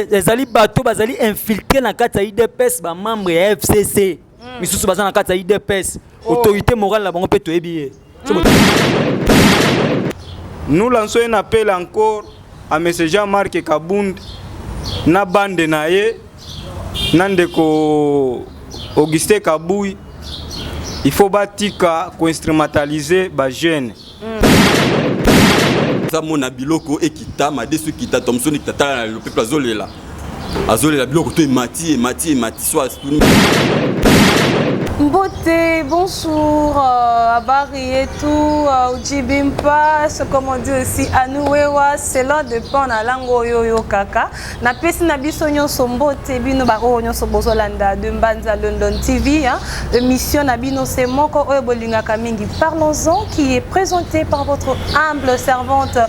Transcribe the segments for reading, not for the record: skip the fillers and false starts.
les ali bateau bazali infiltré na kati ya IDPS ba membre ya FCC misusu baza na kati ya IDPS autorité morale la bango pe to ebiye. Nous lançons un appel encore à M. Jean-Marc Kabound na bande na ye nandeko Augustin Kabouy. Il faut batika ko instrumentaliser ba jeune. Ça mon abiloko ekita ma desu kita Thomson kitata le peuple azolela. Azolela biloko to mati soit Mbote, bonjour, Abari et tout, Ujibimpa, comme on dit aussi, Anouewa, c'est l'heure de prendre la langue yo kaka. Na pesi na biso nyonso mbote bino baro nyonso bozolanda de Mbanza London TV, émission na bino c'est moko oyo bolingaka mingi. Parlons-en qui est présenté par votre humble servante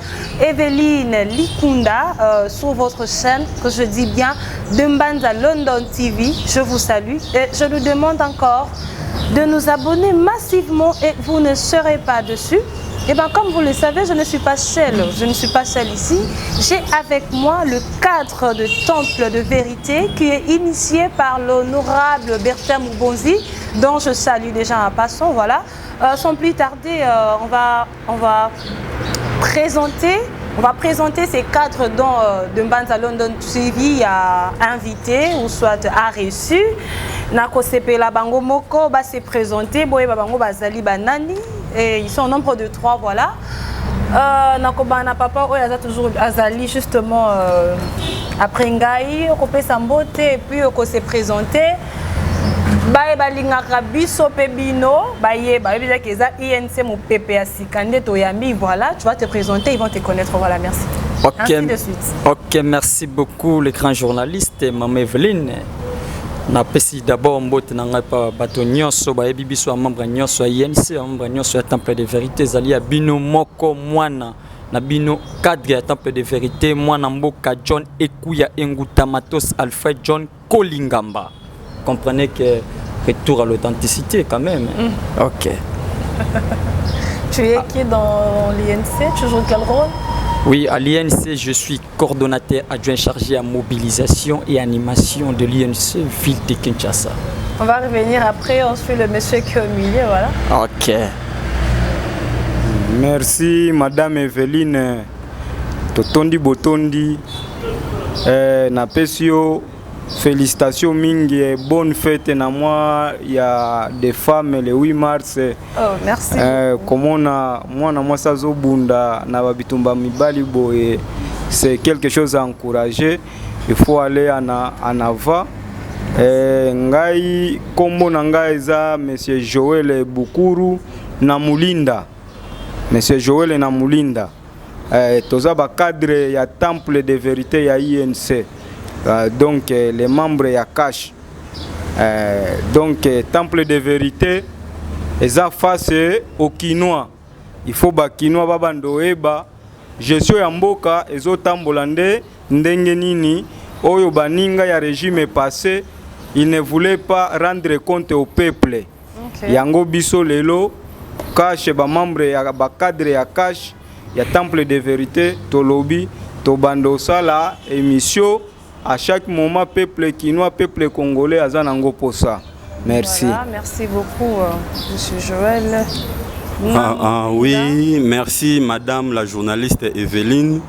Evelyne Likunda sur votre chaîne, que je dis bien de Mbanza London TV. Je vous salue et je nous demande encore de nous abonner massivement et vous ne serez pas dessus. Et bien comme vous le savez, je ne suis pas seule ici. J'ai avec moi le cadre de Temple de Vérité qui est initié par l'honorable Bertin Moubonzi, dont je salue déjà en passant. Voilà. Sans plus tarder, on va présenter ces cadres dont de Mbanza London TV a invité ou soit a reçu. Nako sepela bango moko ba se présenter boye bango bazali banani et ils sont au nombre de 3 voilà. Nako bana papa oya za toujours azali justement après ngai ko pesa mbote et puis ko se présenter. Baye balingaka biso pe bino baye baye bisa keza INC mo PPA sikande to yambi voilà, tu vas te présenter, ils vont te connaître voilà, merci. OK. Ainsi de suite. OK, merci beaucoup les grands journalistes maman Evelyne. Na pesi d'abord mbote na ngai pa bato nyonso ba yebi biso membre nyonso ya INC membre nyonso ya Temple de Vérité zali ya bino moko mwana na bino cadre ya Temple de Vérité mwana mboka John Ekuya Enguta Matos Alfred John Kolingamba. Comprenez que retour à l'authenticité quand même. OK. Tu es qui dans l'INC? Tu joues quel rôle? Oui, à l'INC, je suis coordonnateur adjoint chargé à mobilisation et animation de l'INC Ville de Kinshasa. On va revenir après, on suit le monsieur qui est au milieu, voilà. OK. Merci Madame Evelyne Totondi Botondi. Na pesio félicitations mingi et bonne fête na moi il y a des femmes le 8 mars. Oh, merci. Comment moi na sazo bunda na babitumba mibali boye, c'est quelque chose à encourager. Il faut aller en avant. Ngai kombo na ngai za monsieur Joël Bukuru na Mulinda. Monsieur Joël na Mulinda. Toza ba cadre ya Temple de Vérité ya INC. Donc les membres ya cash. Donc Temple de Vérité eza face au Kinois. Il faut ba Kinois babando eba gestion ya mboka ezo tambola nde ndenge nini oyo baninga ya régime passé, il ne voulait pas rendre compte au peuple. Okay. Yango biso lelo cash ba membre ya ba cadre ya cash ya Temple de Vérité tolobi to bando sala émission à chaque moment peuple kinois, peuple congolais azanango posa. Merci. Voilà, merci beaucoup monsieur Joël. Oui, merci madame la journaliste Evelyne.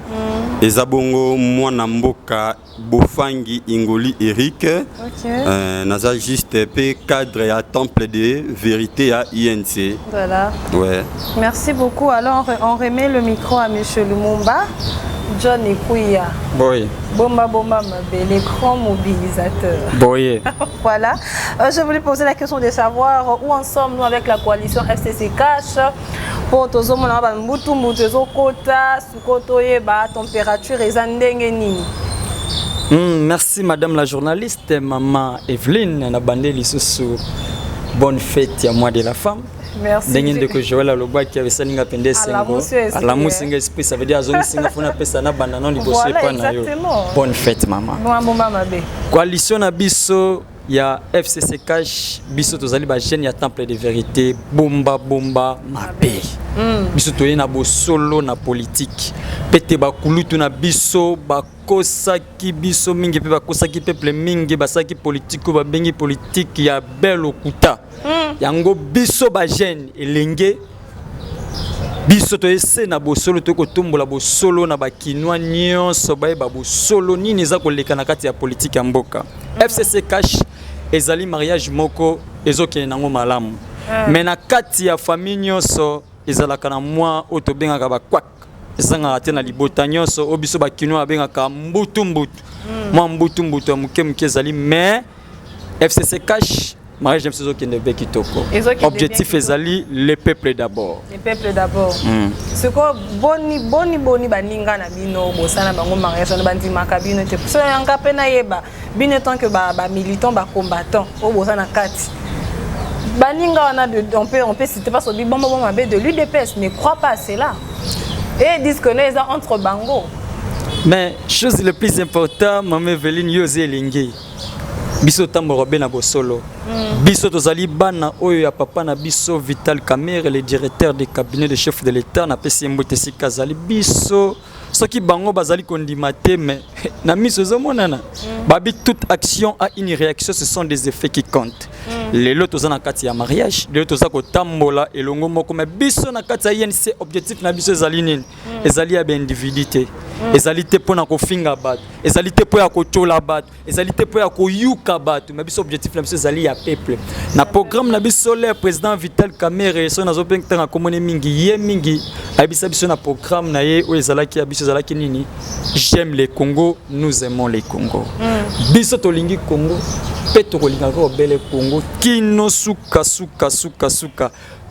Ezabongo mwana mboka Bofangi Ingoli Eric. Okay. Naza juste pe cadre ya Temple de Vérité à INC. Voilà. Ouais. Merci beaucoup. Alors on remet le micro à monsieur Lumumba. John Ekuya. Boye. Bomba Mabe, l'écran mobilisateur. Boye. Voilà. Je voulais poser la question de savoir où en sommes-nous avec la coalition FCC Cash pour tous les température et zandengeni. Merci madame la journaliste maman Evelyne na bandeli susu. Bonne fête à moi de la femme. Merci. Ndenge ndeko Joël aloba qui avait salinga pende sengo. La musinga esprit ça veut dire azongi singa fona pesa na banda non liboso pa na yo. Bonne fête maman. Coalition na biso ya FCC Cash biso tozali ba jeune ya Temple de Vérité bomba mabe. Biso toye na bo solo na politique. Pete ba kulutu na biso ba bakosaki biso mingi pe bakosaki peuple mingi basaki politique ko babengi politique ya bel okuta yango biso ba jeune elenge biso to ese na bosolo to kotombola bosolo na bakinwa nyonso bayeba bosolo nini eza koleka na kati ya politique ya mboka FCC cash ezali mariage moko ezokende nango malamu mais na kati ya famille nyonso ezalaka na mwa otobengaka bakwak ezanga te na libota nyonso obiso bakinwa abengaka mbutu mwa mbutu muke muke ezali mais FCC cash mariage j'aime ce qui ne veut kitoko. Objectif ezali le peuple d'abord. Le peuple d'abord. Ce que boni baninga na bino bosana bango mariage na bandi makabino te. So yanga pena yeba bino tant que ba militant ba combattant o bosana kati. Baninga on peut citer pas so bi bon mabe de l'UDPS mais crois pas c'est là. Et ils disent que les entre bango. Mais chose le plus important maman Veline Yosé Lingi. Biso tamboro bena bosolo. Biso tozali bana oyo ya papa na biso Vital Kamerhe le directeur du cabinet de chef de l'État na pesi mbotesi kazali biso soki bango bazali kondimate mais na miso zomonana babi toute action a une réaction, ce sont des effets qui comptent. Les lots tozana kati ya mariage les lots tozako tambola elongo moko mais biso na kati ya INC objectif na biso ezali nini ezali ya individualité ezali te pona ko finga bat ezali te po ya ko chola bat ezali te po ya ko yuka bat mais biso objectif na biso ezali ya peuple na programme na biso le président Vital Kamerhe so nazo pengtanga komone mingi ye mingi abisa biso na programme na ye o ezalaki ya biso ezalaki nini j'aime le Congo nous aimons le Congo biso tolingi Congo pe tokolinga ko bele Congo kino suka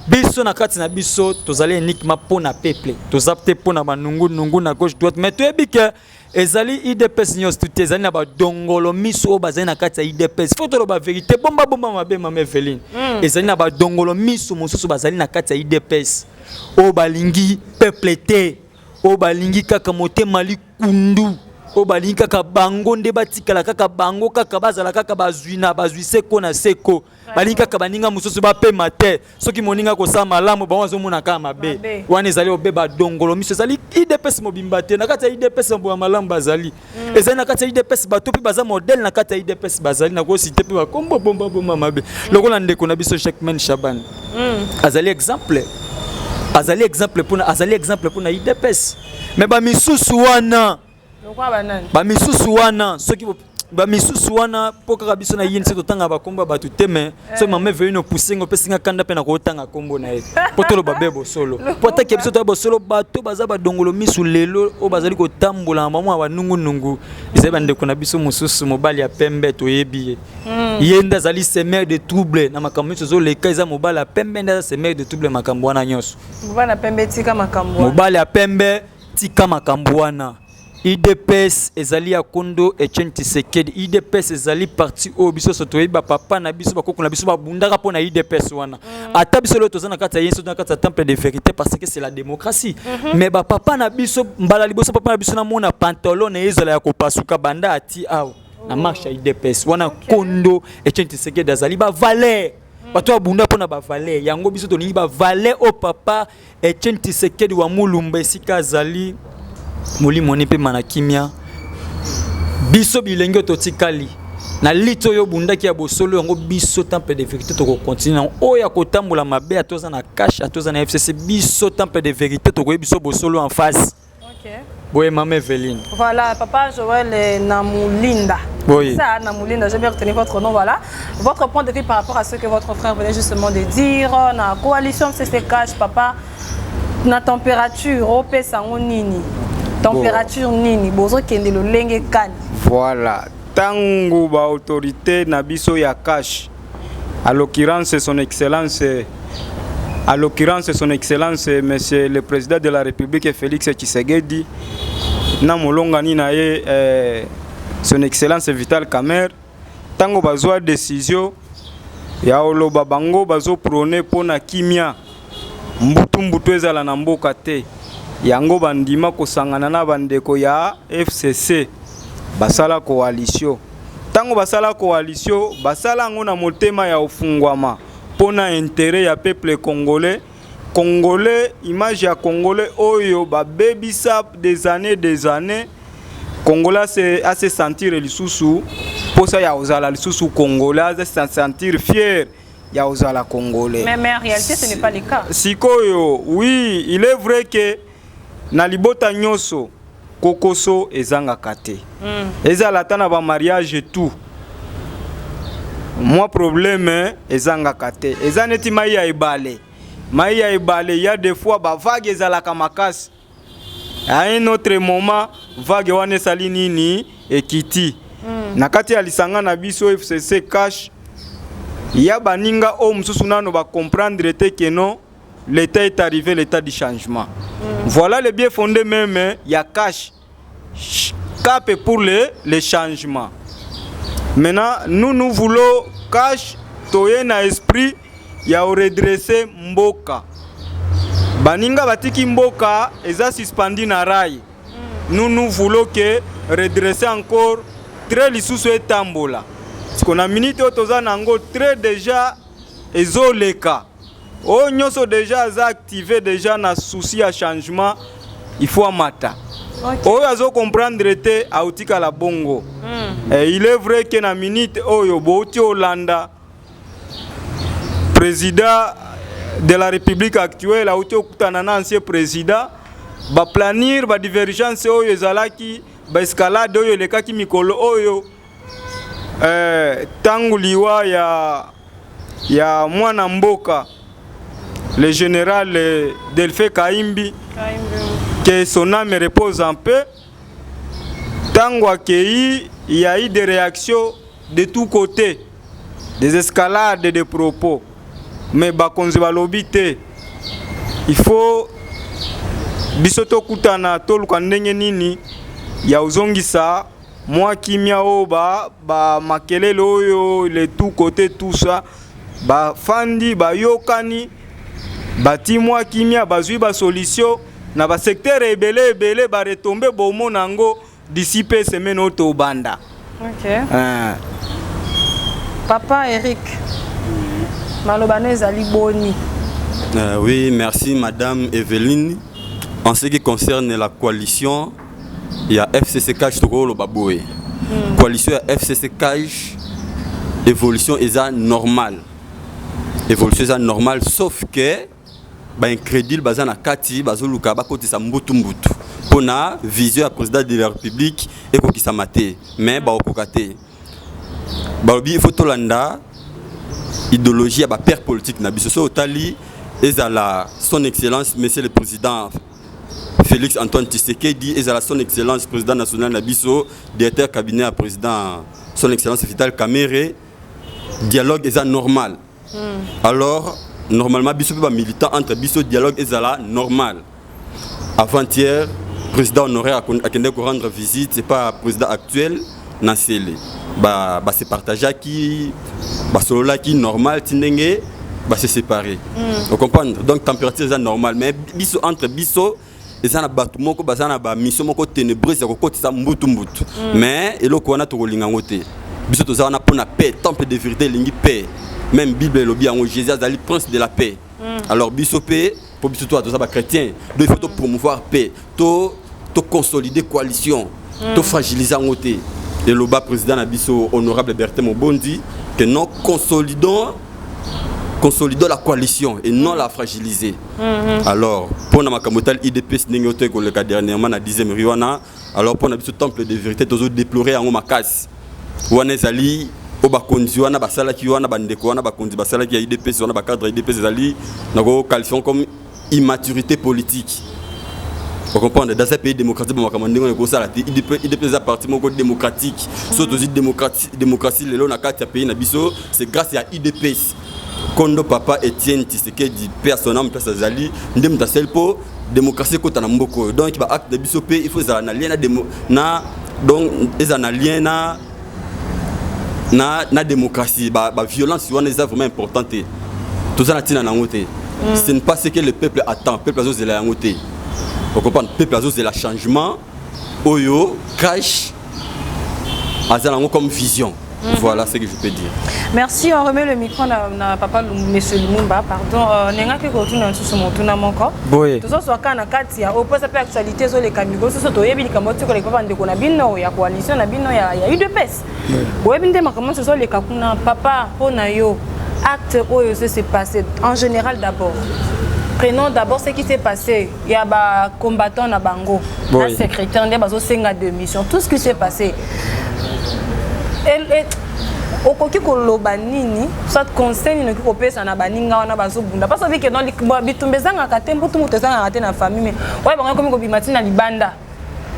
biso na kati na biso tozali uniquement pour na peuple tozapte pour na banungu na gauche droite mais toyebi ke ezali IDPS nyos tout ezali na ba dongolo miso o bazali na kati ya IDPS faut to ba vérité bomba mabe mama Veline ezali na ba dongolo miso mosusu bazali na kati ya IDPS o balingi peuple te o balingi kaka motema likundu o balingi kaka bango nde batikala kaka bango kaka bazala kaka bazwi seko na seko balingi kaka baninga mususu bapema te soki moninga kosala malamu bango azomona kaka mabe wana ezali obeba dongolo miso ezali IDPS mobimba te na kati ya IDPS mbo malamu bazali ezali na kati ya IDPS bato pe baza modèle na kati ya IDPS bazali na ko cité pe bakombo bomba mabe lokola ndeko na biso Cheikman Shaban azali exemple pour na IDPS mais ba misusu wana misusu wana soki misusu wana poka biso na yinse totanga bakomba batu teme so mama veut no poussingo pesinga kanda pe na ko tanga kombo na ye potolo babebo solo pota ke biso to bosolo bato baza badongolo misu lelo o bazali ko tambola mamu abanungu izeba ndeko na biso mususu mobali ya pembe to yebi yenda zali semer de trouble na makambo zo le kaiza mobali ya pembe nda semer de trouble makambo wana nyonso mobali ya pembe tika makambo mobali ya pembe tika makambo wana IDPS ezali ya Kondo Etienne Tshisekedi IDPS ezali parti o biso sotoyi ba papa na biso bakoko na biso babundaka pona IDPS wana ata biso lo tozana kata yeso na kata temple de vérité parce que c'est la démocratie mais ba papa na biso mbala liboso papa na biso na mona pantalon na ezala ya kopasuka banda ati aw na marche IDPS wana Kondo Etienne Tshisekedi ezali ba valet bato abunda pona ba valet yango biso tolingi ba valet o papa Etienne Tshisekedi wa Mulumba esika azali moli moni pe manakimia biso bilenge totikali na lito yo bundaki ya bosolo yango biso temple de vérité to continuer oya kotambola mabe atoza na cash atoza na FCC biso temple de vérité to biso bosolo en face. OK. Boye maman Veline. Voilà, papa Joël Namulinda. Oui. Ça Namulinda, j'ai bien retenu votre nom, voilà. Votre point de vue par rapport à ce que votre frère venait justement de dire, na coalition CC Cash papa na température au pesango nini. Température nini bozo kende lo lenge kani. Voilà, tango ba autorité na biso ya cash. À l'occurrence son excellence monsieur le président de la République Félix Tshisekedi na molonga ni na ye son excellence Vital Kamerhe tango bazwa décision ya oloba bango bazo prôner pona kimia mbutu ezala na mboka te yango bandima kosangana na bandeko ya FCC basala coalition tango basala coalition basala ngo na motema ya ofungwama pona intérêt ya peuple congolais image ya congolais oyo babebisa des années Congolais c'est à se sentir les sous pour ça ya ozala les sous Congolais à se sentir fier ya ozala Congolais. Mais en réalité ce n'est pas le cas. Sikoyo, oui, il est vrai que na libota nyoso kokoso ezanga kate. Ezala tana ba mariage et tout. Moi problème ezanga kate. Ezaneti mai ya ebale. Mai ya ebale, il y a des fois ba vague ezala kamakasi. À un autre moment, vague wane sali nini ekiti. Nakati ya lisanga na biso FCC cash. Ya baninga o mususu nano ba comprendre que non, l'état est arrivé, l'état du changement. Voilà le bien fondé même, il y a cash cap pour les changements. Maintenant, nous voulons cash toye na esprit ya redresser mboka. Baninga batiki mboka eza suspendi na rail. Nous voulons que redresser encore très lisusu etambola. Parce qu'on a minute otoza nango très déjà ezoleka. O nyoso déjà activé déjà na souci à changement, il faut amata. O yazo comprendre te autika la bongo. Et il est vrai que na minute oyo boti Hollanda président de la République actuelle auti okutana na ancien président ba planir ba divergence oyo ezalaki ba escalade oyo lekaki mikolo oyo tangu liwa ya mwana mboka le général Delphin Kaimbi que son âme repose en paix. Tangu akei il y a eu des réactions de tous côtés, des escalades de propos, mais bakonzi balobi te il faut bisoto kutana toluka ndenge nini ya uzongisa moi kimia o ba makelele oyo les tout côté tout ça ba fandi ba yokani bati moi kimia bazui ba solution na ba secteur ebele ba retomber bomo nango d'ici peu semaine auto banda. OK. Papa Eric Malobano ezali boni. Oui, merci Madame Evelyne. En ce qui concerne la coalition, il y a FCC Cash Tokolo Baboué. Coalition FCC Cash, évolution est normale. Évolution est normale, sauf que un crédit bazana kati bazoluka bakoti sa mbutu mbutu. Pona vision à président de la République et ko kisamate, mais ba okokate. Balobi il faut tolanda idéologie à père politique na biso so otali ezala son excellence monsieur le président Félix Antoine Tshisekedi ezala son excellence président national na biso directeur cabinet à président son excellence Vital Kamerhe dialogue est normal. Alors normalement biso pe ba militant entre biso dialogue ezala normal. Avant-hier président honoré a kende ko rendre visite, c'est pas président actuel na sele. Ba se partager qui ba solo qui normal tindenge ba se séparer. Vous comprenez? Donc température est normale mais biso entre biso ezana batu moko bazana ba mission moko ténébreuse ko kotisa mbutu mbutu. Mais eloko wana to kolinga ngote. Biso to za na pona paix, temple de vérité lingi paix. Même Bible lobi en Jésus azali prince de la paix. Alors biso paix pour biso toi za ba chrétien, donc il faut promouvoir paix, to consolider coalition, to fragiliser ngote. Et le bas président Nabiso honorable Bertin Mobondi que nous consolidons la coalition et non la fragiliser. Alors pour na makamotal IDPS n'ingote ko le cas dernièrement na 10e riwana alors pour na biso temple de vérité tozo déplorer en makasi wana ezali o bakonzi wana basala ki wana bandeko wana bakonzi basala ki IDPS wana ba cadre IDPS ezali na ko qualifier comme immaturité politique. Vous comprenez? Dans un pays démocratique, IDPS est parti démocratique. Surtout démocratie, c'est grâce à IDPS. Kondo Papa Etienne Tshisekedi personnellement place Azali, ndem ta selpo démocratie ko tanamboko. Donc il va acte de bisopé, il faut ça na lien na donc ils en lien na démocratie, ba violence on est vraiment importante. Tout ça na tina na ngote. Ce n'est pas ce que le peuple attend, le peuple azos de la ngote. Vous comprenez? Le peuple azos de la changement, oyo cash azalango comme vision. Voilà ce que je peux dire. Merci, on remet le micro à papa monsieur Lumumba, pardon. Nenga ke kotu na nsusu motu na moko. Boye. Tout ça soit kana kati ya opposa pe actualité zo le kamigo so to yebi likamoti ko le papa ndeko na bino ya coalition na bino ya UDPS. Boye binde makamon so le kakuna papa pona yo acte oyo s'est passé en général d'abord. Prenons d'abord ce qui s'est passé. Il y a des combattants na bango, un secrétaire, il y a des senga de mission, tout ce qui s'est passé. Au koki koloba nini soit conseil ni ko pesa na baninga wana bazobunda parce que dans bitumbezanga katembo tout mutezanga ngate na famille mais ouais bango comme ko bimati na libanda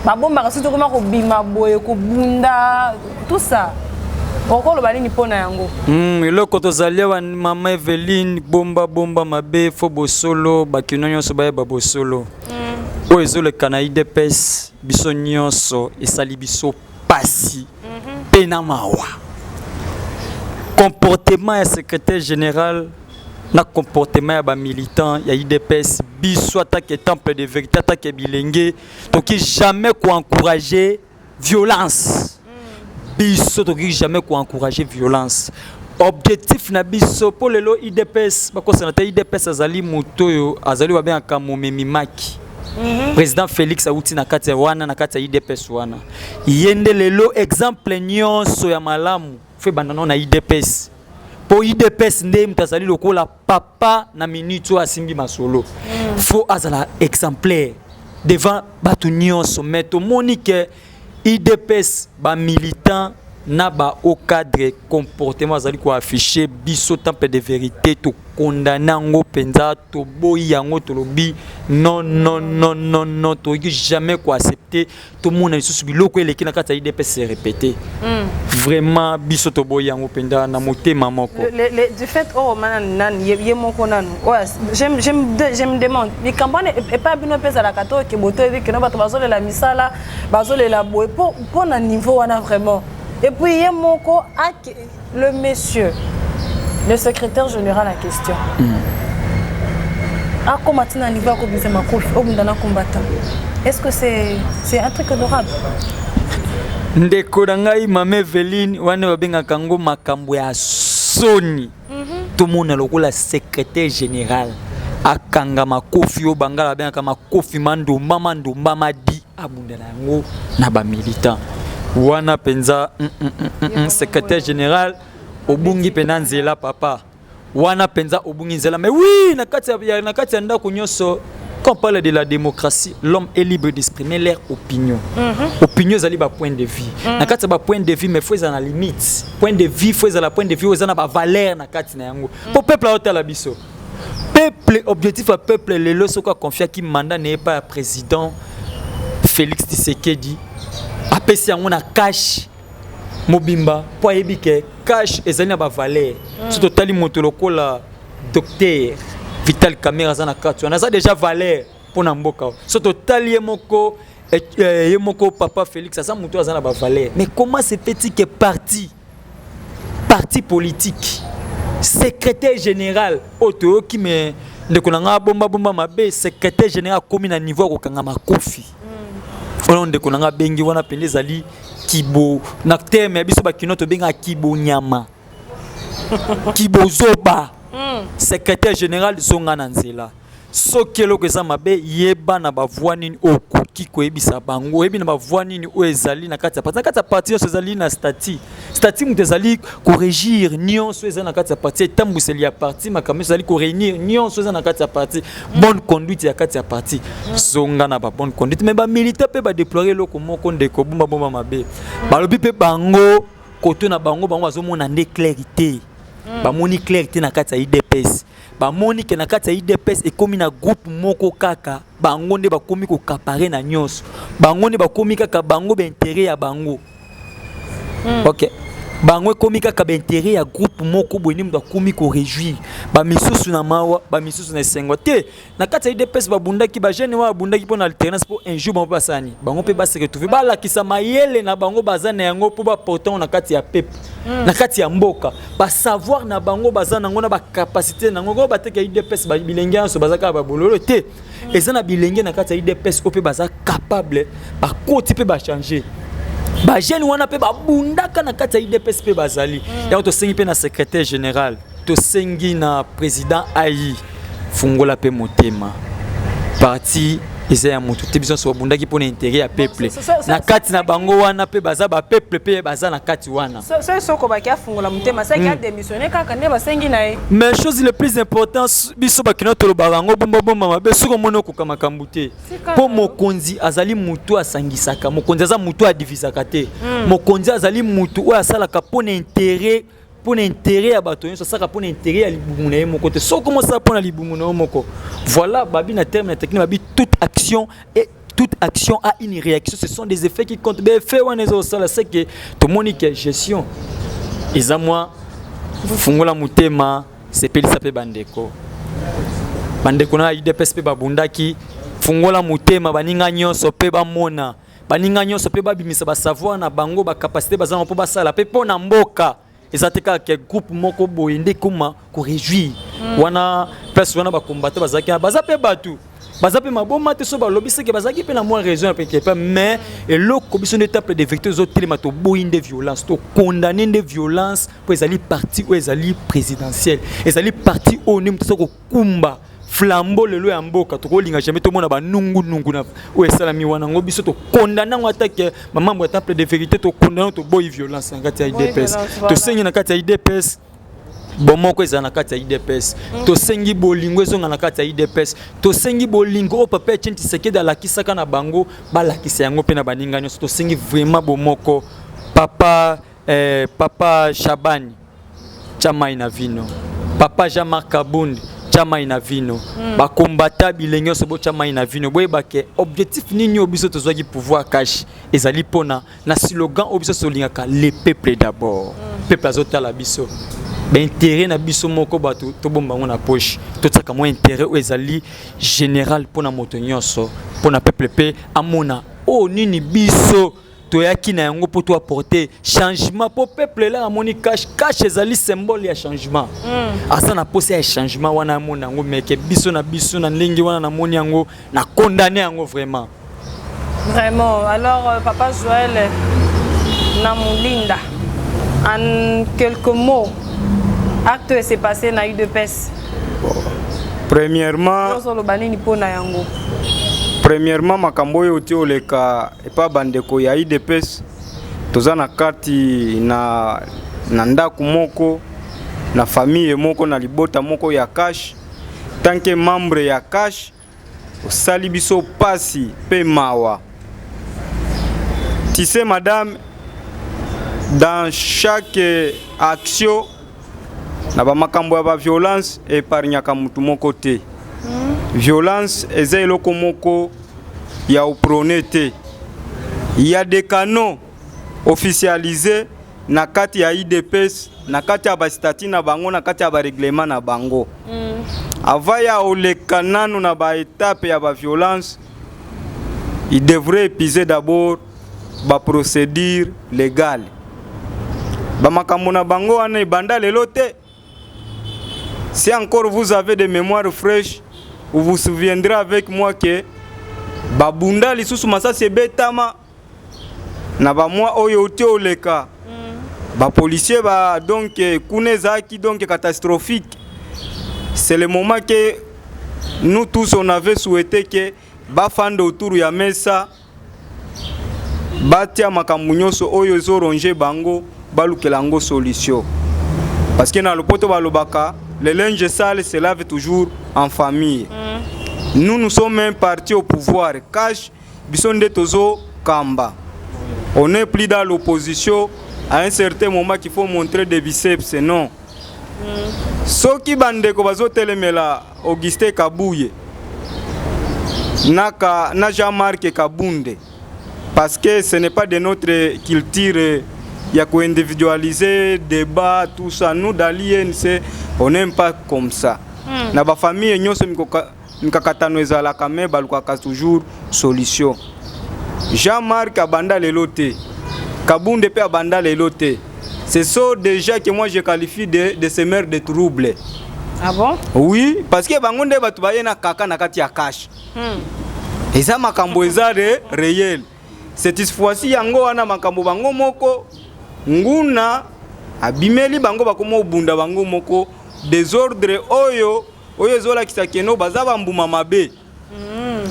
babomba kasi to koma ko bima boye ko bunda tout ça okoloba nini pona yango eloko tozalia wa mama Eveline bomba mabe fo bosolo bakino nyonso baye babosolo oyo ezoleka na UDPS biso nyonso esali biso pasi pena mawa comportement ya secrétaire général na comportement ya ba militant ya UDPS biso attaque temple de vérité attaque bilenge toki jamais ko encourager violence biso toki jamais ko encourager violence objectif na biso pour lelo UDPS bako sénateur UDPS azali motoyo azali ba bien kamomemi maki président Félix auti na kati wana na kati UDPS wana yende lelo exemple nyonso ya malamu fait bandano na UDPS pour UDPS nde mtazali lokola papa na minute asimbi masolo faut azala exemplaire devant batu nyonso mais to monique UDPS ba militant na ba au cadre comportement azali ko afficher biso temple de vérité to condamner ngo penza to boyi yango to lobi non to jamais ko accepter tout monde lisusu biloko eleki na kati ya UDPS se répéter vraiment biso to boyi yango penza na motema moko du fait oh man ye moko nanu je me demande mais quand et pas bino pesa la kato ke boto ebi ke no bato bazole la misala bazole la boye pour na niveau wana vraiment. Et puis, il y a le monsieur, le secrétaire général en question. Est-ce que c'est un truc honorable? Ndeko dangai mame Eveline wane babenga kango makambo ya soni. Tout le monde lokola secrétaire général akanga makofi o bangala benga kama kofi mando mama di abundela ngo na ba militant. Wana penza secrétaire général obungi penanzela papa wana penza obungi nzela mais oui na kati ya ndako nyonso quand on parle de la démocratie l'homme est libre d'exprimer leur opinion opinion zali ba point de vue na kati ba point de vue mais faut za na limite point de vue faut za la point de vue za na ba valeur na kati na yango pour peuple a la biso peuple objectif à peuple lelo soko confier qui mandat n'est pas président Félix Tshisekedi apesi yango na cash mobimba po yebi ke cash ezali na ba valeur so totali moto lokola docteur Vital Kamerhe za na kati wana za déjà valeur pour na mboka so totali ye moko papa Félix ça moto za na ba valeur mais comment se fait-il que parti politique secrétaire général auto qui me ndekonanga bomba mabe secrétaire général comme na niveau ko kanga makofi on de konanga bengi wana pende zali kibo na terme biso ba kinoto benga kibo nyama kibo zoba secrétaire général zonga na nzela soki eloko eza mabe yeba na bavoi nini okoki koyebisa bango oyebi na bavoi nini oyo ezali na kati ya parti nyonso ezali na stati moto ezali korégir nyonso eza na kati ya parti etambwiseli ya parti makambo ezali koréunir nyonso eza na kati ya parti bonne conduite ya kati ya parti zonga na babonne conduite mais bamilitaire mpe badéploye eloko moko ndeko bomba mabe balobi mpe bango koto na bango bazomona nde clarité bamoni clarité na kati ya UDPS bamoni ke na kati ya UDPS ekomi na groupe moko kaka bango nde bakomi kokapare na nyonso bango nde bakomi kaka bango baintérêt ya bango ok bango ekomi kaka baintérêt ya groupe moko boyeni mutu akomi koréjouir bamisusu na mawa bamisusu na esengo te na kati ya UDPS babundaki bajene wana babundaki mpo na alternance mpo un jour bango mpe basani bango mpe base retrouve balakisa mayele na bango baza na yango mpo baportant na kati ya pepe na kati ya mboka basavoir na bango baza nango na bakapasité nango ngo bateka UDPS bilenge nyonso baza kaka babololo te eza na bilenge na kati ya UDPS oyo mpe baza capable bakoti mpe bachanger ba jeune wana pe ba bundaka na kati ya IDPS pe bazali ya to sengi pe na secrétaire général to sengi na président AI fungola pe motema parti eza ya moto te biso so bundaki pona intérêt ya peuple na kati na bango wana pe baza ba peuple pe baza na kati wana so soko ba kia fungola motema ça qui a démissionné kaka ne ba sengi na ye mais chose le plus important biso ba kina to lo bango bomba mabe soko mono ko kama kambute po mokonzi azali mutu asangisaka mokonzi aza mutu adivisaka te mokonzi azali mutu o asala ka pona intérêt pour l'intérêt à bâtonner ça sera pour l'intérêt à l'ibumune mon côté so comment ça pour l'ibumune moko voilà babi na terme technique babi toute action a une réaction ce sont des effets qui comptent ben fait on est au ça c'est que tout le monde qui gestion ils a moi fungola mutema c'est peli sape bandeko na IDPS pe babundaki fungola mutema baninga nyonso pe bamona baninga nyonso pe babimisa ba savoir na bango ba capacité bazana po basala pe pona mboka ezateka ke groupe moko boyende kuma ko réjouir wana place wana ba combattre bazaki baza pe batu baza pe maboma te so ba lobise ke bazaki pe na moins raison pe ke pas mais et le commission de temple de vérité zo telema to boyinde violence to condamner de violence pour ezali parti ou ezali présidentiel ezali parti au nim to ko kumba flambeau le lo ya mboka to ko linga jamais to mona ba nungu na o esala mi wana ngo biso to condamner ngo attaque mambo ya temple de vérité to condamner to boy violence ngati ya IDPS to sengi na kati ya IDPS bomoko ezana na kati ya IDPS to sengi bolingo ezonga na kati ya IDPS to sengi bolingo o papa Etienne Tshisekedi alakisaka na bango balakisa yango pe na baninga nyonso to sengi vraiment bomoko papa Shabani chama ina vino papa Jean-Marc Kabundi chama ina vino ba combattant bilengyo so bo chama ina vino boye ba ke objectif nini obiso to zwaki pouvoir cash ezali pona na slogan obiso so lingaka le peuple d'abord peuple azota la biso ben intérêt na biso moko ba to bomba ngona poche to tsaka mo intérêt o ezali général pona moto nyonso pona peuple pe amona o nini biso toyaki na yango pour toi apporter changement pour peuple là amoni cash ezali symbole ya changement asa na poser ya changement wana mona yango meke biso na ndenge wana na moni yango na condamner yango vraiment alors papa Joël Namulinda en quelques mots acte s'est passé na UDPS Premièrement makambo yo ti oleka epa bandeko ya IDPS toza na kati na ndaku moko na famille moko na libota moko ya cash tant que membre ya cash osali biso pasi pe mawa. Tu sais madame, dans chaque action na ba makambo ya ba violence epargnaka mutu moko te. Violence eza eloko moko ya uprone te. Il y a des canaux officialisés na kati ya IDPS, na kati ya ba statut na bango, na kati ya ba règlement na bango. Avant ya oleka nanu na ba étape ya ba violence, il devrait épuiser d'abord ba procédure légale. Ba makambo na bango wana ibanda lelo te. Si encore vous avez des mémoires fraîches, vous vous souviendrez avec moi que babunda lisusu masasi ebetama na ba moi oyo te oleka ba policier ba donc kunezaki donc catastrophique. C'est le moment que nous tous on avait souhaité que ba fande autour ya mesa batia makambo nyonso oyo zo ronger bango balukela ngo solution, parce que na lopoto balobaka le linge sale se lave toujours en famille. Nous sommes un parti au pouvoir. Cash, bisonde tozo kamba. On n'est plus dans l'opposition. À un certain moment qu'il faut montrer des biceps, non. Soki bandeko bazo telemela Auguste Kabouye. Na Jean-Marc Kabunde. Parce que ce n'est pas de notre culture. Il y a qu'à individualiser, débat, tout ça. Nous, dans l'INC, on n'aime pas comme ça. Na ba famille nyonso mikakatano ezala kame balukaka toujours solution. Jean-Marc abanda lelote, Kabunde pe abanda lelote. Ce sont déjà que moi je qualifie de semeurs de troubles. Ah bon? Oui, parce que bangonde batu baye na kaka na kati ya cash. Eza makambo eza réel. cette fois-ci yango wana makambo bango moko nguna abimeli bango bakoma obunda bango moko désordre oyo zola kisakeno baza bambuma mabe.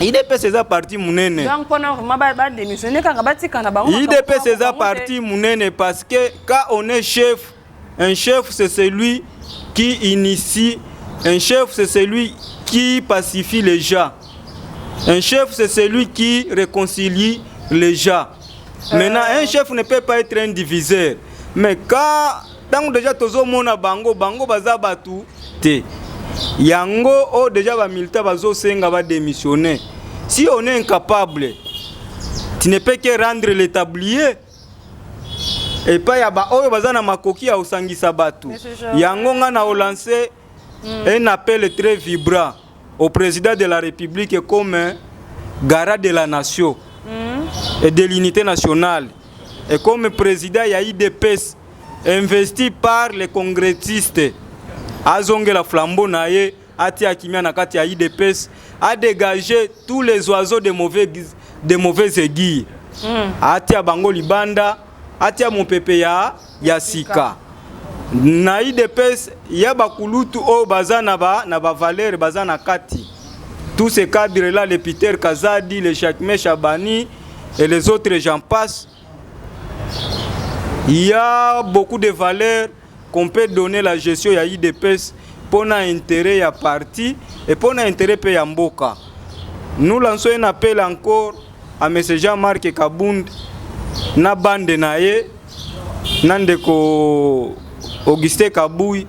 IDPS eza parti munene. Donc pendant vraiment ba démissionner quand batika na bango. IDPS eza parti munene parce que quand on est chef, un chef c'est celui qui initie, un chef c'est celui qui pacifie les gens. Un chef c'est celui qui réconcilie les gens. Maintenant un chef ne peut pas être un diviseur. Mais quand tant déjà tozo mona bango baza batu te. Yango o déjà ba militaire bazo senga ba démissionner. Si on est incapable, tu ne peux que rendre le tablier. Et pas ya ba oyo bazana makoki ya osangisa batu. Yango nga na lancer un appel très vibrant au président de la République comme garant de la nation et de l'unité nationale. Et comme président ya IDPS investi par les congressistes. Azonge la flambeau naye ati akimia na kati ya IDPS a dégagé tous les oiseaux de mauvais aiguilles. Ati ya bango libanda, ati ya mopepe ya sika. Na IDPS ya bakulutu o baza na ba valeur baza na kati. Tous ces cadres là, le Peter Kazadi, le Chakme Chabani et les autres j'en passe. Il y a beaucoup de valeurs qu'on peut donner la gestion à IDPS pour l'intérêt à parti et pour l'intérêt de Yamboka. Nous lançons un appel encore à M. Jean-Marc Kabound, na bande naye, nandeko Augustin Kabouy.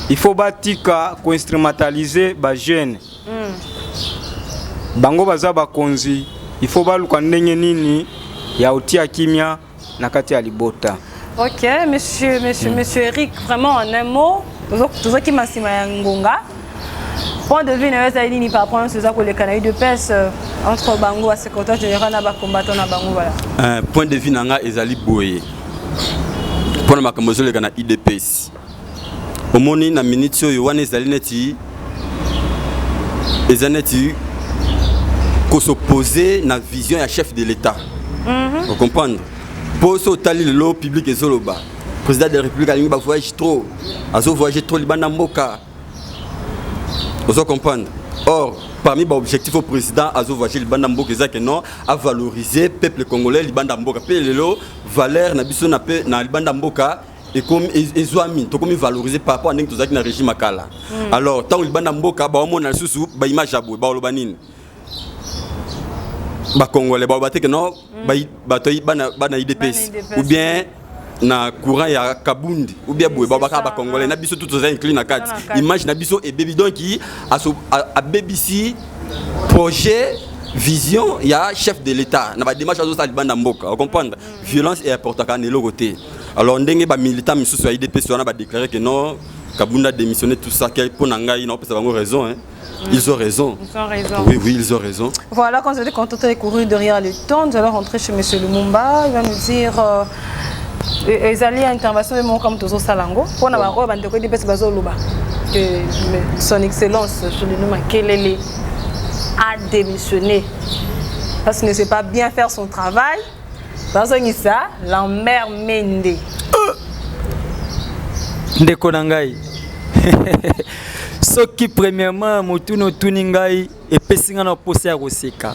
Il faut batika ko instrumentaliser ba jeune. Bango baza ba konzi, il faut baluka ndenge nini ya utia kimia na kati ya libota. Ok, monsieur Eric, vraiment en un mot, tout ce qui m'a dit Ngonga. Point de vue, ni par rapport à ce que les Canadiens de pêche entre Bango et secrétaire général et combattant à Bango. Voilà. Point de vue, Nanga Ezali Boye. Pour la Macamozo, les Canadiens IDPS. Au moment où na minute yo wana ezali neti ko s'opposer na vision ya chef de l'État. Vous comprenez? Pour ce tali le public et Zoloba. Président de la République a va voyager trop. Azo voyager trop Libanda Mboka. Vous comprenez? Or, parmi les objectifs au président Azo voyager Libanda Mboka que non à valoriser peuple congolais Libanda Mboka. Pele valeur na biso na Libanda Mboka et comme ezoami to comme valoriser par rapport à nek tozaki na régime akala. Alors, tant Libanda Mboka ba omona susu ba image abou ba lobanine. Ba congolais ba baté que non bana IDPS ou bien na courant ya Kabundi ou bien boye ba congolais na biso tout ça inclus na kati image na biso et baby donc qui a BBC projet vision ya chef de l'État na ba démarche azo sa libanda mboka vous comprendre violence est important quand le côté alors ndenge ba militant misusu ya IDPS on a déclaré que non Kabunda a démissionné tout ça pour nanga il n'a pas raison hein. Ils ont raison. Ils ont raison. Oui, ils ont raison. Voilà, quand on était content de courir derrière le temps, nous allons rentrer chez M. Lumumba. Il va nous dire ils allaient à intervention de mon comme Tozo Salango. Pour nous avoir des personnes que son excellence, je le nomme Kelele, a démissionné parce qu'il ne sait pas bien faire son travail. Parce que ça, l'emmerde Mende. Ndeko nangai. Ce qui premièrement motuno tuningai et pesinga na posé à Roseka.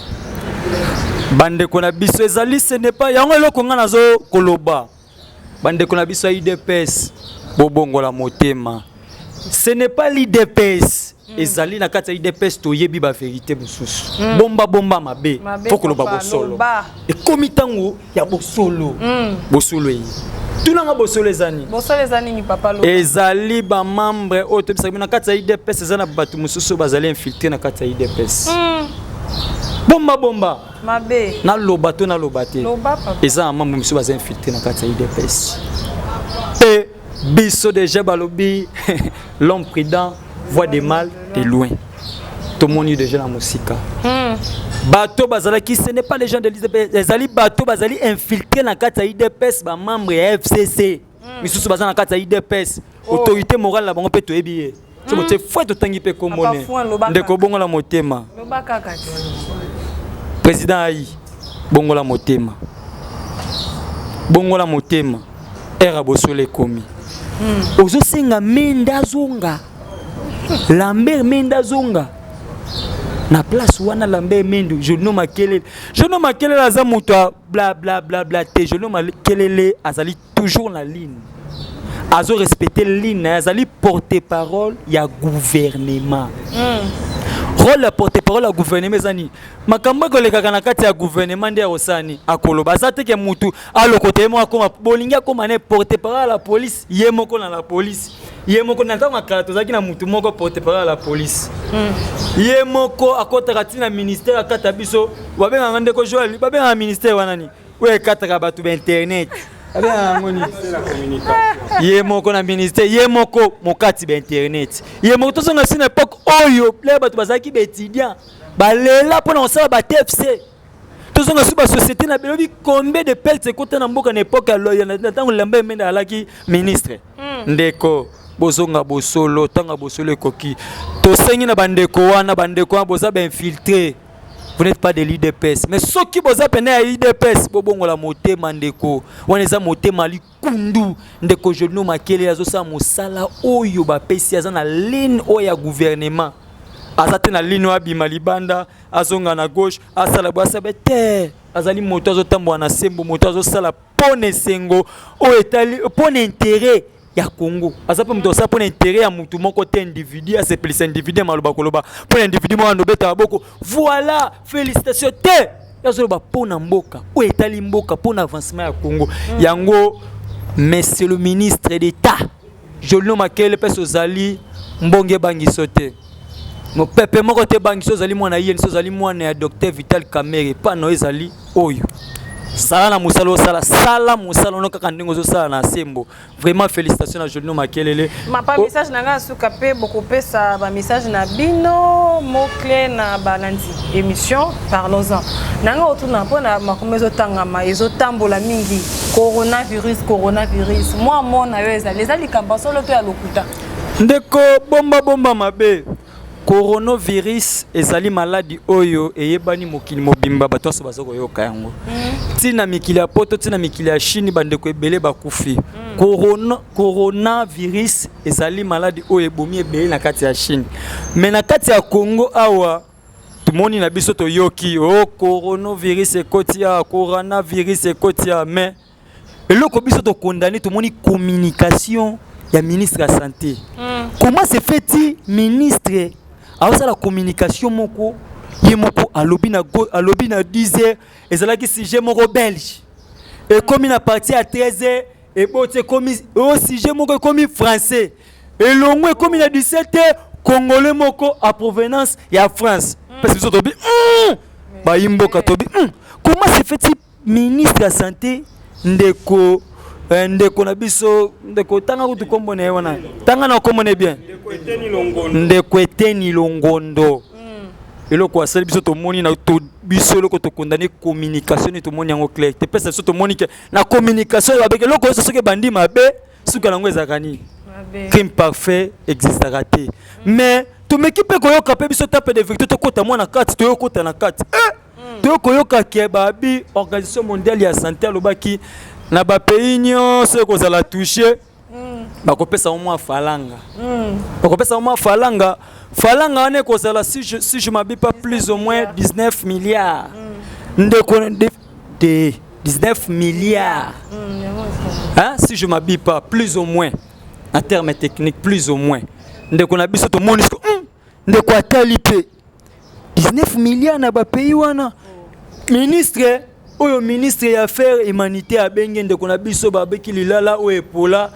Bande kona biso ezali ce n'est pas yango eloko nga nazo koloba. Bande kona biso IDPS bobongola motema. Ce n'est pas l'IDPS. Ezali na kati IDPS to yebi ba vérité mosusu. Bomba mabe. Faut koloba bosolo. Et komitango ya bosolo. Bosolo yi. Tout le monde ni papa lo. Ezali ba membre autobisa na kati ya IDPS ezana batu mususu bazali infiltrer na kati ya IDPS. Bomba. Mabe. Na lobato na lobate. Loba papa. Ezana membre mususu bazali infiltrer na kati ya IDPS. Et biso déjà balobi l'homme prudent voit des mal de loin. Tout le monde déjà la musique. Bateau bazala qui ce n'est pas les gens de l'IDPS, les ali bateau bazali infiltré dans kata IDPS ba membre FCC. Misusu bazana kata IDPS, autorité morale la bango pe to ebiye. So mote foi to tangi pe komone. Ndeko bongo la motema. Président Ayi. bongola motema era bosole komi ozo senga menda zonga Lambert menda zonga na place wana Lambert mendo je nomme Makelele aza moto bla bla bla bla te je nomme Makelele azali toujours la ligne azo respecter ligne azali porte-parole ya gouvernement rôle la porte-parole ya gouvernement ezani makambo ko lekaka na kati ya gouvernement ndia osani akoloba azate ke mutu alokote mo akoma bolingi akoma ne porte-parole la police yemoko na la police yemoko na ntango akala zaki na mutu moko porte-parole la police yemoko akota kati na ministère akata biso babenga ngande ko Joel babenga ministère wanani we kataka batu ba internet yemoko na ministère yemoko mokati ba internet yemoko to songa sina époque oyo ple batu bazaki ba étudiant balela pona osala ba TFC to songa su ba société na belobi combien de peltes côté na mboka na époque aloya na tango Lambert Mende alaki ministre ndeko bozonga bosolo tanga bosolo ekoki to sengi na bandeko wana boza ba infiltré. Vous n'êtes pas de l'IDPS. Mais ceux qui vous appellent à l'IDPS, bon, la moté mandeko, on les a moté mali kundu, ndeko je nous makele azosa mosala oyo ba pesi azana ligne oya gouvernement. Azate na ligne wa bimalibanda, azonga na gauche, asala boasa bete, azali moto azotambo na sembo, moto azosala pone sengo, o etali pone intérêt. Ya Congo azapo mto sa pona intérêt ya mutu moko te individu à se plus individu maloba koloba pona individu mo andobeta boko voilà félicitations te yazoloba pona mboka o etali mboka pona avancement ya Congo yango monsieur le ministre d'État Jolino Makelele peso zali mbonge bangiso te mo pepe moko te bangiso zali mwana yeni so zali mwana ya docteur Vital Kamerhe pa no ezali oyo Sala na musalo sala musalo no kaka ndingo zo sala na sembo. Vraiment félicitations à Jolino Makelele. Ma pas message nanga suka pe beaucoup pesa ba message na bino mot clé na balandi émission parlons-en. Nanga otuna pona makomezo tangama ezo tambola mingi coronavirus. Moi mona yo ezali kamba solo to ya lokuta. Ndeko bomba mabe. Coronavirus ezali maladie oyo eyebani mokili mobimba bato so bazoko yoka yango tina mikili ya poto tina mikili ya Chine bandeko ebele bakufi coronavirus ezali maladie oyo ebomi ebele na kati ya Chine mais na kati ya Congo awa tumoni na biso to yoki coronavirus ekotia mais eloko biso to condamner tumoni communication ya ministre de la santé comment se fait-il ministre alors la communication moko yemoko alobi na 10h ezalaki sujet moko belge et comme na partie à 13h et bote comme sujet moko comme français et longue comme na 17h congolais moko à provenance ya France parce que tobi ba yimboka tobi comment se fait-il ministre de la santé ndeko na biso ndeko tanga kutu kombo na wana tanga na kombo ne bien ndeko eteni longondo eloko asali biso to moni na to biso eloko to condamner communication et to moni yango clair te pesa biso to moni ke na communication avec eloko so soke bandi mabe suka nango ezakani crime parfait existera te mais to mekipe ko yoka pe biso tape de vérité to kota mwana kati to yokota na kati to koyoka ke babi organisation mondiale ya santé alobaki na ba pays nyonso kozala touché bakopesa au moins falanga bakopesa au moins falanga wane kozala si je m'habille pas plus ou moins 19 milliards de 19 milliards hein si je m'habille pas plus ou moins en termes techniques plus ou moins ndeko na biso to monisco ndeko atalipe 19 milliards na ba pays wana ministre oyo ministre ya affaires humanitaires abenge ndeko na biso babeki lilala o epola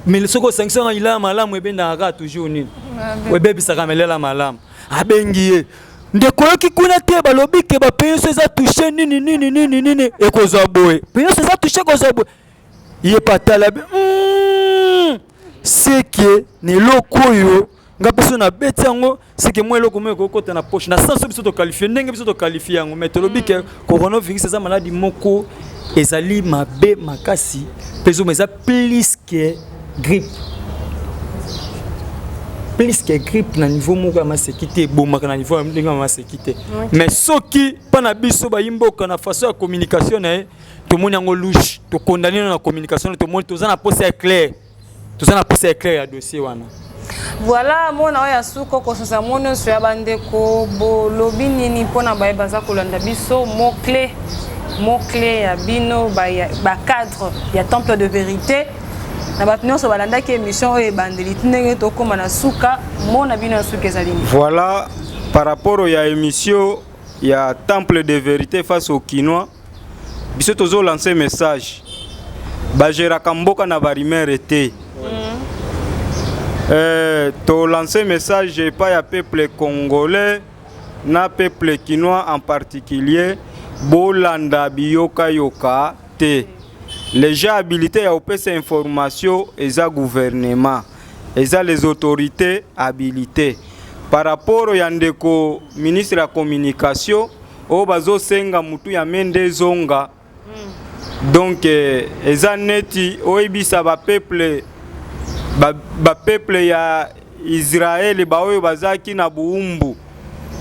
mais soko sanction ila malamu ebenda aka toujours nini webe bisaka melela malamu abengi ndeko yoki kuna te balobi ke ba penso eza toucher nini ekozwa boye penso eza toucher kozwa boye ye patala c'est que ne lokoyo ngapeso na beti yango c'est que moi eloko moko kota na poche na sans biso to qualifier ndenge biso to qualifier yango mais tolobi ke coronavirus eza maladie moko ezali mabe makasi peso mais eza plus que grippe plus que grippe na niveau moko ya masekité bomaka na niveau ya masekité mais soki pana biso ba yimboka na façon ya communication na to moni yango louche to condamner na communication to moni tozana poste clair ya dossier wana. Voilà mona oya suko ko sosa mono so ya bandeko bo lobi nini pona ba baza kolanda biso mot clé ya bino ba cadre ya temple de vérité na batno so balanda ki émission e bandeli ndenge to koma na suka mona bino suka ezalini. Voilà par rapport ya émission ya temple de vérité face au Kinois biso tozo lancer message ba gera kamboka na barimere te. To lancer message pas ya peuple congolais na peuple kinois en particulier bolanda biyoka yoka te. Les gens habilités à opérer ces informations et à gouvernement et à les autorités habilitées par rapport au yandeko ministre de la communication au bazo senga mutu ya mende zonga donc eza neti oibisa ba peuple ya Israël ba oyo bazaki na buumbu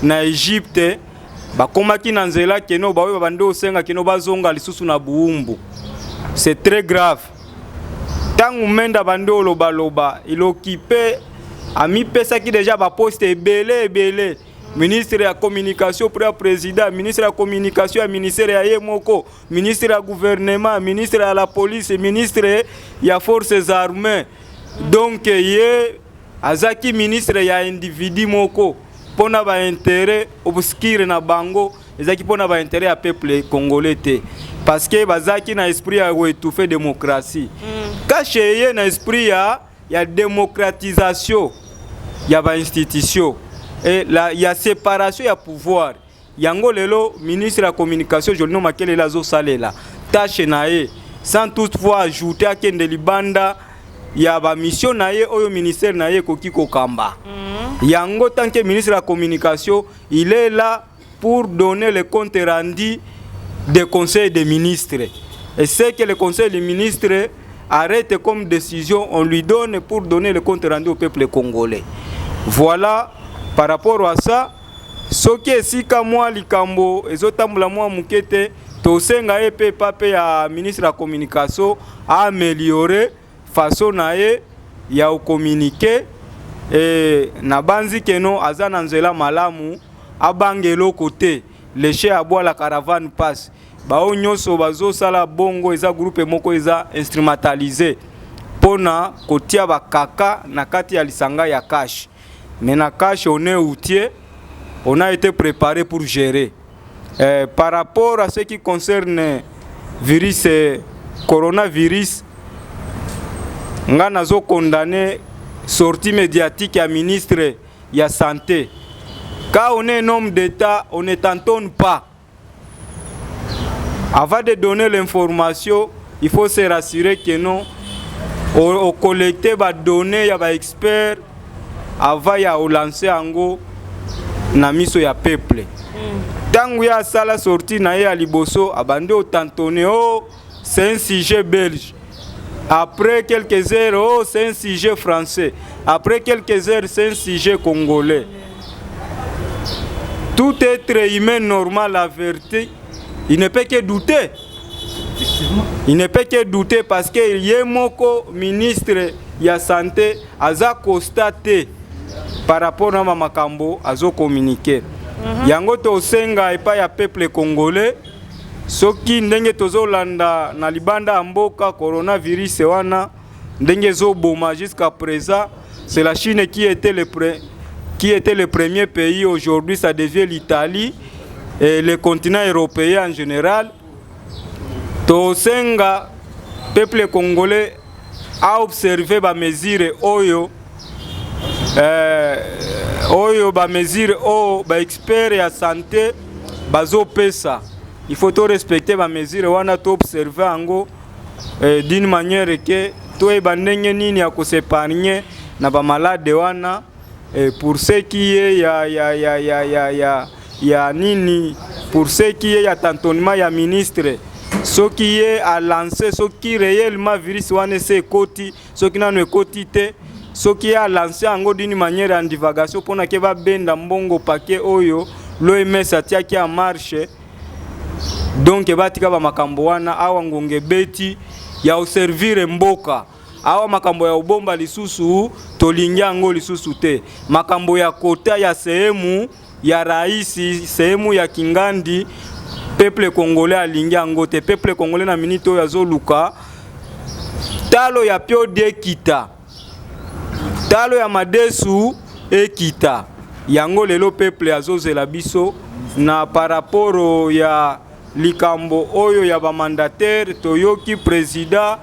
na Egypte bakomaki na nzela keno ba oyo bande osenga keno bazonga lisusu na buumbu. C'est très grave. Tant que menda bande loba il occupé a mis pesa qui déjà ba poste belé ministre de la communication pour le président, ministre de la communication à ministère ya yemoko, ministre de gouvernement, ministre de la police, ministre ya forces armées. Donc ye azaki ministre ya individu moko pona ba intérêt obscure na bango ezaki pona ba intérêt ya peuple congolais te parce que bazaki na esprit ya étouffer démocratie caché ye na esprit ya démocratisation ya ba institution et la ya séparation ya pouvoir yango lelo ministre de la communication Jolino Makele lazo salela tâche na ye sans toutefois ajouter à kende libanda ya ba mission na ye oyo ministère na ye koki kokamba. Yango tant que ministre de la communication, il est là pour donner le compte rendu des conseils des ministres. Et ce que le conseil des ministres arrête comme décision, on lui donne pour donner le compte rendu au peuple congolais. Voilà, par rapport à ça, ce qui est si comme moi, likambo, et zotambula moi mukete, tosenga epe pape ya ministre de la communication a amélioré façon nae ya communiquer et na banzi keno azana nzela malamu abangelo côté les chers à boire la caravane passe ba onyoso bazo sala bongo eza groupe moko eza instrumentalisé pona kotia ba kaka na kati ya lisanga ya cash mais na cash on est outillé, on a été préparé pour gérer. Par rapport à ce qui concerne virus coronavirus, nga nazo condamné sortie médiatique à ministre ya santé. Quand on est un homme d'État, on ne t'entonne pas. Avant de donner l'information, il faut se rassurer que non, on collecte les données, il y a des experts, avant de lancer ango na miso ya peuple. Tangu ya sala sortie na ya liboso, abande au tantonné, oh, c'est un sujet belge. Après quelques heures, oh, c'est un sujet français. Après quelques heures, c'est un sujet congolais. Tout être humain normal averti, il ne peut que douter. Il ne peut que douter parce que Yemoko, ministre de la Santé, a constaté par rapport à Makambo, a communiqué. Yango to senga epa ya peuple congolais. Soki ndenge tozolanda na libanda amboka coronavirus wana ndenge zo boma jusqu'à présent, c'est la Chine qui était le premier pays. Aujourd'hui ça devient l'Italie et le continent européen en général. Tosenga peuple congolais a observé ba mesure oyo ba mesure o ba expert ya santé bazo pesa. Il faut tout respecter ma mesure, on a tout observé ango d'une manière que tout est bandenge nini ya ko s'épargner na ba malade wana pour ce qui est ya nini pour ce qui est ya tantonnement ya ministre ce qui est à lancer ce qui réellement virus wana c'est koti ce qui n'a ne koti te soki ya lancé yango d'une manière en divagation pona ke va benda mbongo paquet oyo l'OMS atiaki en marche. Donc batika ba makambo wana awa ngonge beti ya uservire mboka awa makambo ya ubomba lisusu tolingi yango lisusu te makambo ya kota ya sehemu ya raisi sehemu ya Kingandi peuple congolais alingi yango te peuple congolais na minute oyo azoluka talo ya pio de kita talo ya madesu ekita yango lelo peuple azozela biso na par rapport ya likambo oyo ya ba mandataire toyoki président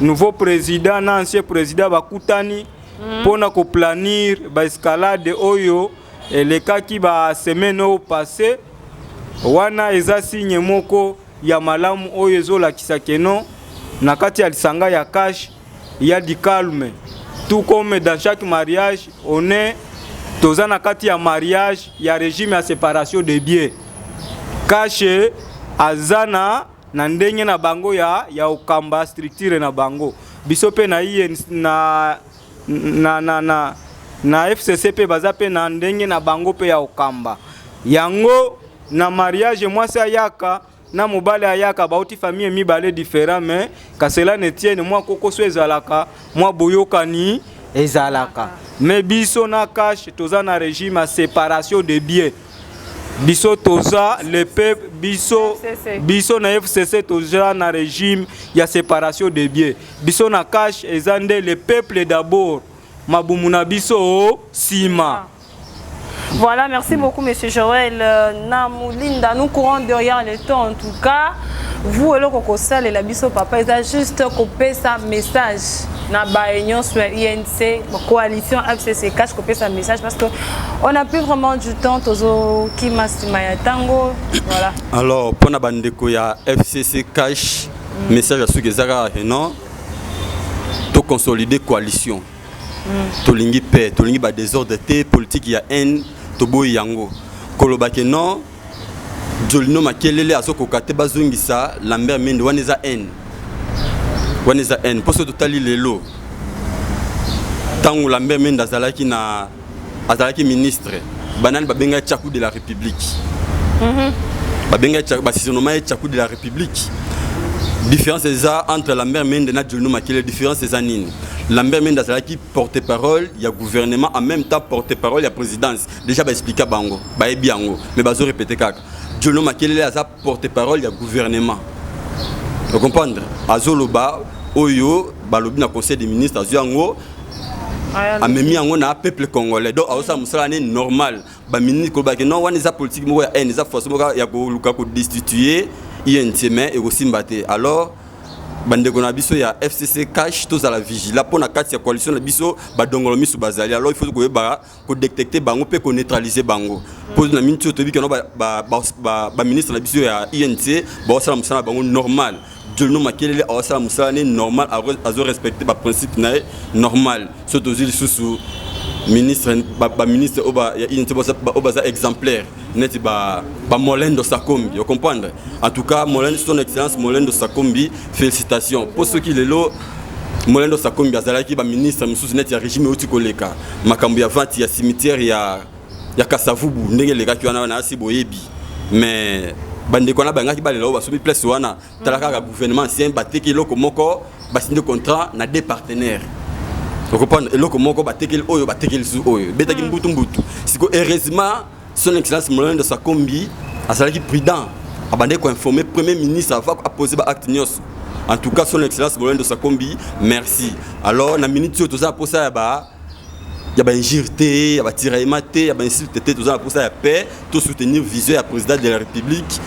nouveau président na ancien président bakutani pona ko planir ba escalade oyo elekaki ba semaine au passé wana eza signe moko ya malamu oyo ezolakisa keno na kati ya lisanga ya cash ya di calme tout comme dans chaque mariage on est toza na kati ya mariage ya régime ya séparation de biens cash azana na ndenge na bango ya okamba structure na bango biso pe na na FCC pe baza pe na ndenge na bango pe ya okamba yango na mariage mwasi ayaka na mobale ayaka bauti famille mibale différent mais kasela netienne mwa kokoso ezalaka mwa boyokani ezalaka mais biso na cash toza na régime à séparation de biens biso toza le peuple biso na FCC toza na régime ya séparation de biens biso na cash ezande le peuple d'abord mabumuna biso sima. Voilà, merci beaucoup monsieur Joël Namulinda, nous courons derrière le temps en tout cas. Vous et le Kokosal et la biso papa, ils ont juste coupé sa message na ba union sur INC coalition FCC cash coupé sa message parce que on n'a plus vraiment du temps tozo kimasima tango voilà. Alors pour na bandeko ya FCC cash message à ceux qui zara non to consolider coalition. To lingi paix, to lingi ba désordre té politique ya haine to boy yango. Kolobake non Jolino makelele azoko kate bazungisa Lambert Mende waneza haine. Waneza haine poso totali lelo. Tango Lambert Mende azalaki ministre, banani babenga Tchakou de la République. Babenga basizonoma Tchakou de la République. Différence entre Lambert Mende et Jolino Makelele, différence est nini. Lambert Mende azalaki porte-parole, il y a gouvernement, en même temps porte-parole, il y a présidence. Déjà ba expliquer bango, ba ebi yango, mais bazo répéter kaka. Jolino Makelele aza porte-parole, il y a gouvernement. Vous comprenez? Azoloba oyo balobi na conseil des ministres azuango amemi yango na peuple congolais. Donc aosa musala né normal. Ba ministre ko ba ke non wana za politique mo ya eza force mo ya ko luka ko destituer INTM et aussi mbaté. Alors bandeko na biso ya FCC cash tous à la vigile là pour na kati ya coalition na biso ba dongolo misu bazali. Alors il faut ko ba ko détecter bango pe ko neutraliser bango pour na minute to bi ke no ba ministre na biso ya INT ba osala musala bango normal. Jolino Makelele a osala musala né normal azo respecter ba principe na normal surtout sous ministre ba ministre oba ya INT oba exemplaire net ba Molendo Sakombi, vous comprenez? En tout cas, Molendo, son excellence Molendo Sakombi, félicitations. Pour ceux qui l'élo, Molendo Sakombi azalaki ba ministre msusu net ya régime oti koleka. Makambo ya vente ya cimetière ya Kasavubu ndenge leka ki wana na asiboyebi. Mais bande kona bangaki ba lelo ba sobi place wana talaka ka gouvernement ancien bateki loko moko ba signer contrat na deux partenaires. Vous comprenez? Loko moko bateki oyo bateki su oyo. Betaki mbutu. Siko heureusement son excellence Molendo Sakombi a salaki prudent abandé ko informer premier ministre avant à poser ba acte nyos. En tout cas son excellence Molendo Sakombi merci. Alors na minute to za posa ya ba injurté ya ba tiraillement ya ba insulté to za posa ya paix to soutenir vision ya président de la République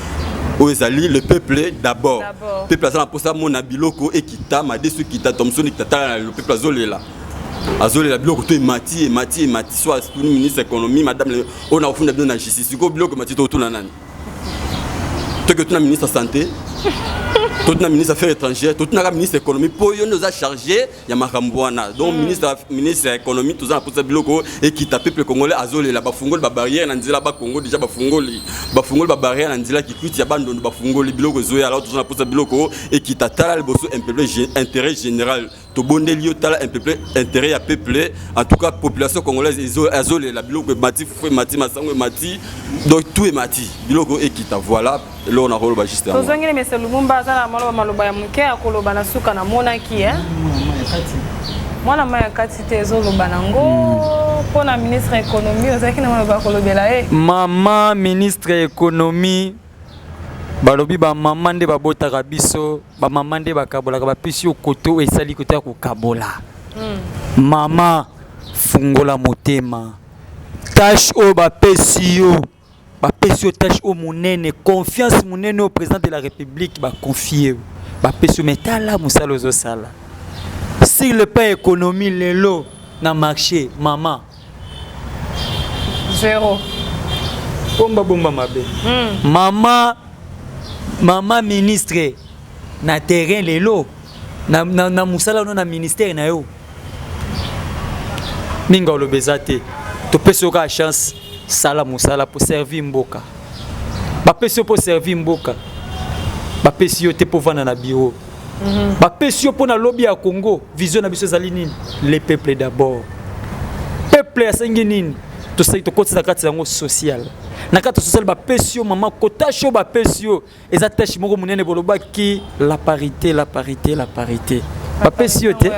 Oezali le peuple d'abord. Peuple za posa mon abiloko ekita ma desu kita Thomson ekita le peuple azolela. Azole la biloko to mati soit ministre économie madame on a ofunda bien na justice ko biloko mati to na nani to que tu na ministre santé to na ministre affaires étrangères to na ministre économie po yo nous a chargé ya makambwana donc ministre économie to za pour biloko et qui tape peuple congolais azole la bafungoli ba barrière na nzela ba Congo déjà bafungoli ba barrière na nzela ki kwiti ya bando bafungoli biloko zoya alors to za pour biloko et qui tatala le bosso intérêt général to bondeli yo tala un peuple intérêt à peuple en tout cas population congolaise azole la biloko mati fwe mati masango mati donc tout est mati biloko ekita voilà là on a rôle ba juste to zongile monsieur Lumumba za na maloba ya muke ya koloba na suka na monaki mwana maya kati te ezoloba nango pona ministre économie ozaki na maloba kolobela mama ministre économie balobi ba mama nde babotaka biso ba mama nde bakabolaka bapesi yo koto esali koto ya kokabola mama fungola motema tâche o bapesi yo tâche o monene confiance monene au président de la république baconfie bapesi yo metala musala ozosala sur le plan économie lelo na marché mama zéro bomba mabe Mama ministre na terrain lelo na musala no na ministère na yo minga olobezate to peso ka chance sala musala pour servir mboka ba peso pour servir mboka ba peso te pour vendre na bureau ba peso pour na lobby ya Congo vision na biso zali nini le peuple d'abord peuple ya sengi nini to sai to kotisa kati yango social na kati social ba pesio mama kotasho ba pesio eza tâche moko munene boloba ki la parité ba pesio te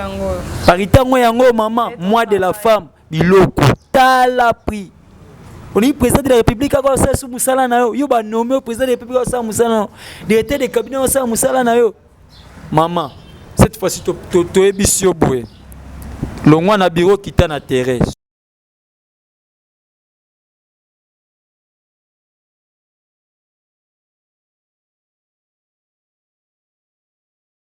parité ngo yango mama moi de la femme biloko tala prix on est président de la république ako sa sou musala na yo ba nommé président de la république sa musala directeur de cabinet sa musala na yo mama cette fois-ci to ebisio boye longwa na bureau kita na terrain